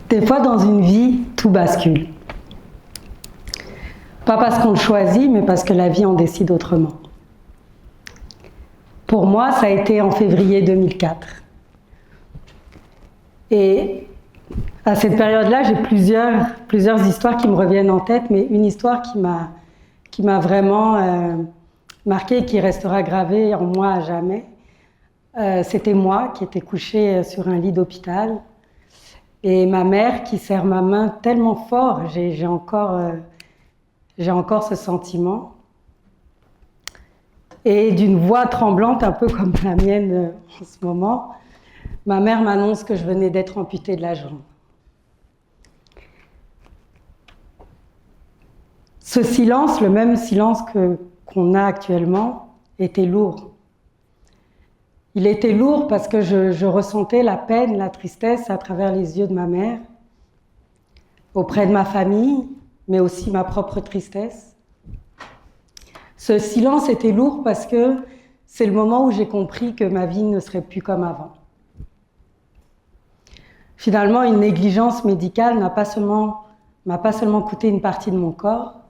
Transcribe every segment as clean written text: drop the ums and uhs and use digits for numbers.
Des fois, dans une vie, tout bascule. Pas parce qu'on le choisit, mais parce que la vie en décide autrement. Pour moi, ça a été en février 2004. Et à cette période-là, j'ai plusieurs histoires qui me reviennent en tête, mais une histoire qui m'a vraiment marquée et qui restera gravée en moi à jamais. C'était moi qui étais couchée sur un lit d'hôpital et ma mère qui serre ma main tellement fort, j'ai encore ce sentiment. Et d'une voix tremblante, un peu comme la mienne en ce moment, ma mère m'annonce que je venais d'être amputée de la jambe. Ce silence, le même silence qu'on a actuellement, était lourd. Il était lourd parce que je ressentais la peine, la tristesse à travers les yeux de ma mère, auprès de ma famille, mais aussi ma propre tristesse. Ce silence était lourd parce que c'est le moment où j'ai compris que ma vie ne serait plus comme avant. Finalement, une négligence médicale m'a pas seulement coûté une partie de mon corps,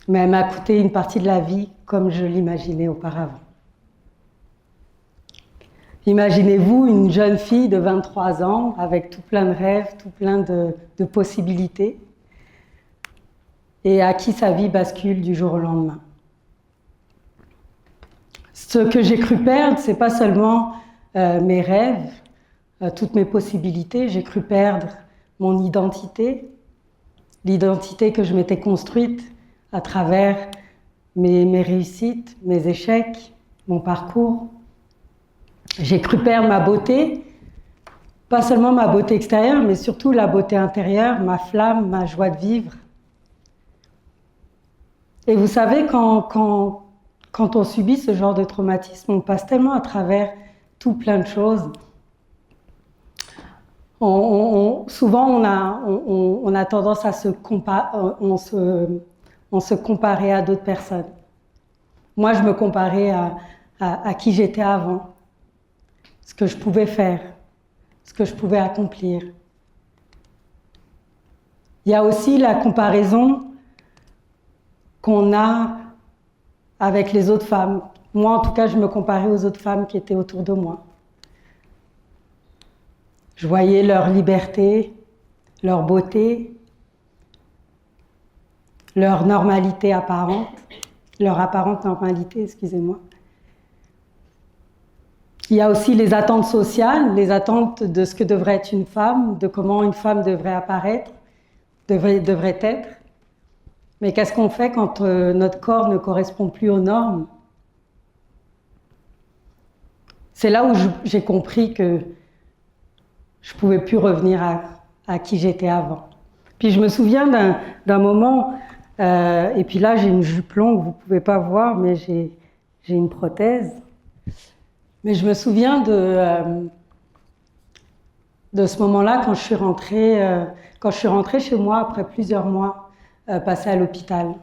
mais elle m'a coûté une partie de la vie comme je l'imaginais auparavant. Imaginez-vous une jeune fille de 23 ans avec tout plein de rêves, tout plein de possibilités et à qui sa vie bascule du jour au lendemain. Ce que j'ai cru perdre, c'est pas seulement mes rêves, toutes mes possibilités, j'ai cru perdre mon identité, l'identité que je m'étais construite à travers mes réussites, mes échecs, mon parcours. J'ai cru perdre ma beauté, pas seulement ma beauté extérieure, mais surtout la beauté intérieure, ma flamme, ma joie de vivre. Et vous savez, quand on subit ce genre de traumatisme, on passe tellement à travers tout plein de choses. Souvent, on a tendance à se comparer à d'autres personnes. Moi, je me comparais à qui j'étais avant, ce que je pouvais faire, ce que je pouvais accomplir. Il y a aussi la comparaison qu'on a avec les autres femmes. Moi, en tout cas, je me comparais aux autres femmes qui étaient autour de moi. Je voyais leur liberté, leur beauté, leur normalité apparente, leur apparente normalité, excusez-moi. Il y a aussi les attentes sociales, les attentes de ce que devrait être une femme, de comment une femme devrait apparaître, devrait être. Mais qu'est-ce qu'on fait quand notre corps ne correspond plus aux normes? C'est là où j'ai compris que je ne pouvais plus revenir à qui j'étais avant. Puis je me souviens d'un moment, et puis là j'ai une jupe longue, vous ne pouvez pas voir, mais j'ai une prothèse. Mais je me souviens de ce moment-là quand je suis rentrée chez moi après plusieurs mois passés à l'hôpital.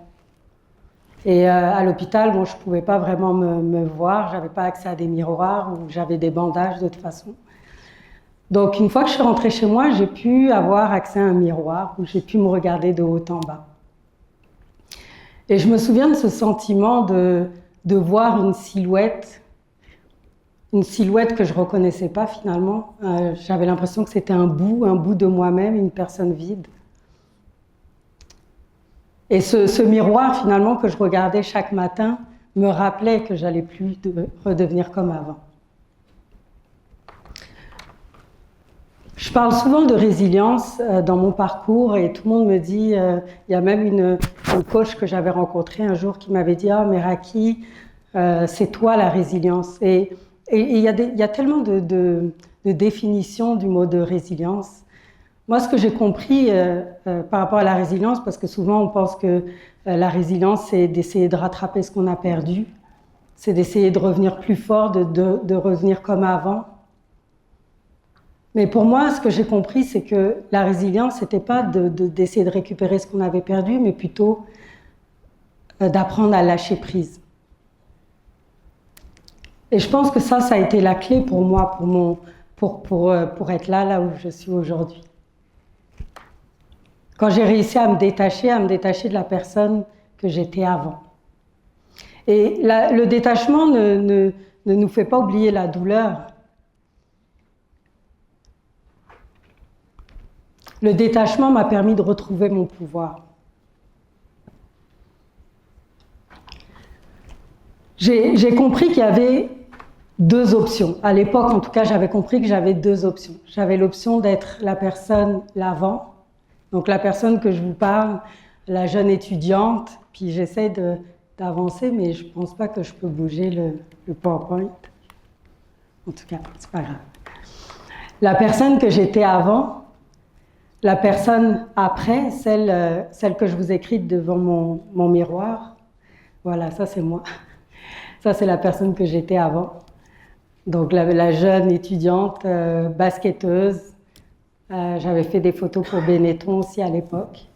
Et à l'hôpital, bon, je ne pouvais pas vraiment me voir, je n'avais pas accès à des miroirs, ou j'avais des bandages de toute façon. Donc une fois que je suis rentrée chez moi, j'ai pu avoir accès à un miroir où j'ai pu me regarder de haut en bas. Et je me souviens de ce sentiment de voir une silhouette que je ne reconnaissais pas finalement. J'avais l'impression que c'était un bout de moi-même, une personne vide. Et ce miroir finalement que je regardais chaque matin me rappelait que j'allais plus redevenir comme avant. Je parle souvent de résilience dans mon parcours et tout le monde me dit, il y a même une coach que j'avais rencontrée un jour qui m'avait dit « Ah, mais Raki, c'est toi la résilience ». Et il y a tellement de définitions du mot de résilience. Moi, ce que j'ai compris par rapport à la résilience, parce que souvent on pense que la résilience, c'est d'essayer de rattraper ce qu'on a perdu, c'est d'essayer de revenir plus fort, de revenir comme avant. Mais pour moi, ce que j'ai compris, c'est que la résilience, c'était pas d'essayer de récupérer ce qu'on avait perdu, mais plutôt d'apprendre à lâcher prise. Et je pense que ça a été la clé pour moi, pour être là où je suis aujourd'hui. Quand j'ai réussi à me détacher de la personne que j'étais avant. Et le détachement ne nous fait pas oublier la douleur. Le détachement m'a permis de retrouver mon pouvoir. J'ai compris qu'il y avait deux options. À l'époque, en tout cas, j'avais compris que j'avais deux options. J'avais l'option d'être la personne l'avant, donc la personne que je vous parle, la jeune étudiante, puis j'essaie d'avancer, mais je ne pense pas que je peux bouger le PowerPoint. En tout cas, c'est pas grave. La personne que j'étais avant, la personne après, celle que je vous ai écrite devant mon miroir, voilà, ça c'est moi. Ça c'est la personne que j'étais avant. Donc la jeune étudiante, basketteuse. J'avais fait des photos pour Benetton aussi à l'époque.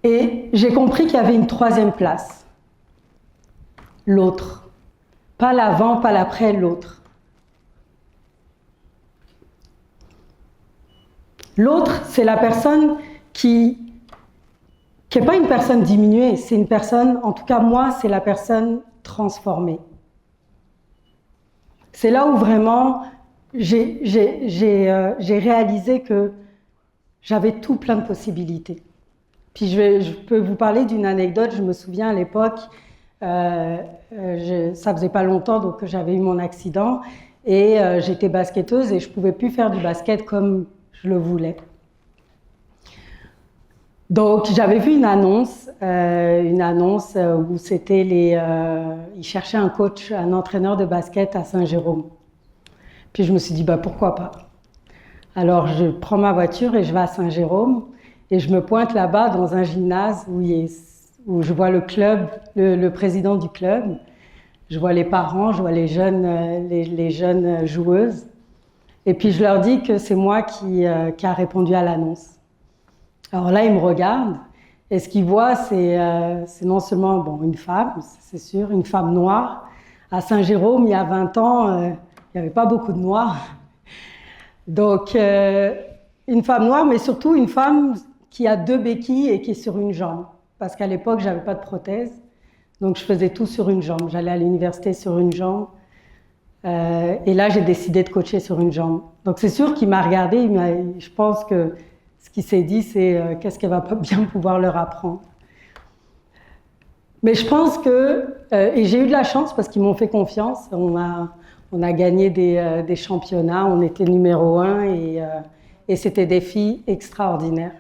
Et j'ai compris qu'il y avait une troisième place. L'autre. Pas l'avant, pas l'après, l'autre. L'autre, c'est la personne qui n'est pas une personne diminuée, c'est une personne, en tout cas moi, c'est la personne transformée. C'est là où vraiment j'ai réalisé que j'avais tout plein de possibilités. Puis je peux vous parler d'une anecdote, je me souviens à l'époque, ça faisait pas longtemps donc j'avais eu mon accident et j'étais basketteuse et je pouvais plus faire du basket comme je le voulais. Donc j'avais vu une annonce où c'était ils cherchaient un coach, un entraîneur de basket à Saint-Jérôme. Puis je me suis dit pourquoi pas. Alors je prends ma voiture et je vais à Saint-Jérôme et je me pointe là-bas dans un gymnase où je vois le club, le président du club, je vois les parents, je vois les jeunes joueuses et puis je leur dis que c'est moi qui a répondu à l'annonce. Alors là, ils me regardent et ce qu'ils voient, c'est non seulement une femme, c'est sûr, une femme noire. À Saint-Jérôme, il y a 20 ans, il n'y avait pas beaucoup de noirs. Donc, une femme noire, mais surtout une femme qui a 2 béquilles et qui est sur une jambe. Parce qu'à l'époque, je n'avais pas de prothèse. Donc, je faisais tout sur une jambe. J'allais à l'université sur une jambe. Et là, j'ai décidé de coacher sur une jambe. Donc, c'est sûr qu'il m'a regardé. Je pense que ce qu'il s'est dit, c'est qu'est-ce qu'elle va pas bien pouvoir leur apprendre. Mais je pense que, et j'ai eu de la chance parce qu'ils m'ont fait confiance. On a gagné des championnats, on était numéro 1 et c'était des filles extraordinaires.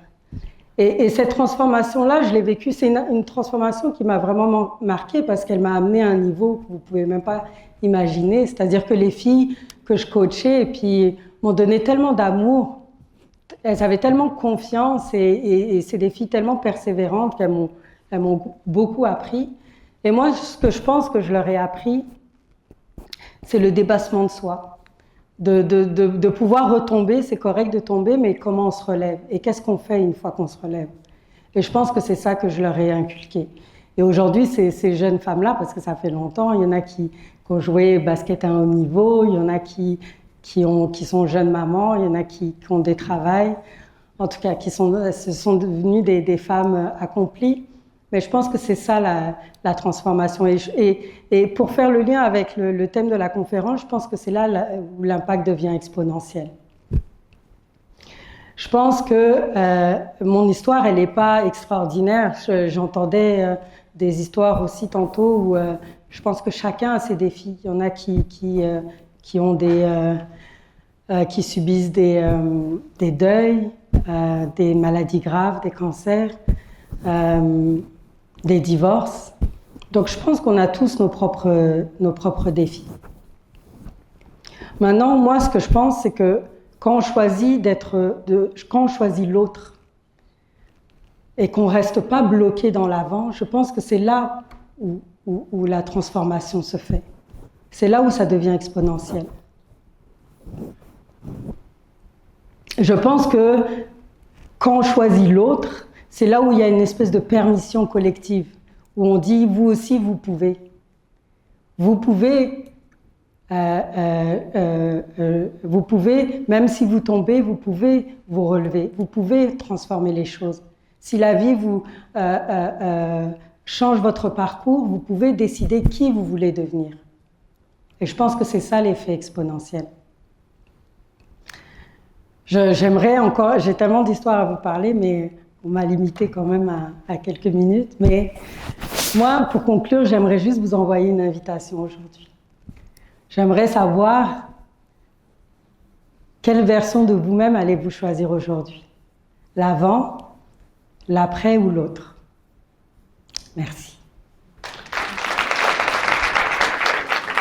Et cette transformation-là, je l'ai vécue, c'est une transformation qui m'a vraiment marquée parce qu'elle m'a amenée à un niveau que vous ne pouvez même pas imaginer. C'est-à-dire que les filles que je coachais et puis m'ont donné tellement d'amour, elles avaient tellement confiance et c'est des filles tellement persévérantes qu'elles m'ont beaucoup appris. Et moi, ce que je pense que je leur ai appris, c'est le dépassement de soi. De pouvoir retomber, c'est correct de tomber, mais comment on se relève? Et qu'est-ce qu'on fait une fois qu'on se relève? Et je pense que c'est ça que je leur ai inculqué. Et aujourd'hui, ces jeunes femmes-là, parce que ça fait longtemps, il y en a qui ont joué basket à un haut niveau, il y en a qui sont jeunes mamans, il y en a qui ont des travails, en tout cas, ce sont devenues des femmes accomplies. Mais je pense que c'est ça la transformation. Et pour faire le lien avec le thème de la conférence, je pense que c'est là où l'impact devient exponentiel. Je pense que mon histoire, elle n'est pas extraordinaire. J'entendais des histoires aussi tantôt où je pense que chacun a ses défis. Il y en a qui subissent des deuils, des maladies graves, des cancers, des divorces. Donc je pense qu'on a tous nos propres défis. Maintenant, moi, ce que je pense, c'est que quand on choisit l'autre et qu'on ne reste pas bloqué dans l'avant, je pense que c'est là où la transformation se fait. C'est là où ça devient exponentiel. Je pense que quand on choisit l'autre, c'est là où il y a une espèce de permission collective, où on dit, vous aussi, vous pouvez. Vous pouvez Vous pouvez, même si vous tombez, vous pouvez vous relever, vous pouvez transformer les choses. Si la vie vous change votre parcours, vous pouvez décider qui vous voulez devenir. Et je pense que c'est ça l'effet exponentiel. J'aimerais encore, j'ai tellement d'histoires à vous parler, mais on m'a limité quand même à quelques minutes. Mais moi, pour conclure, j'aimerais juste vous envoyer une invitation aujourd'hui. J'aimerais savoir quelle version de vous-même allez-vous choisir aujourd'hui? L'avant, l'après ou l'autre? Merci.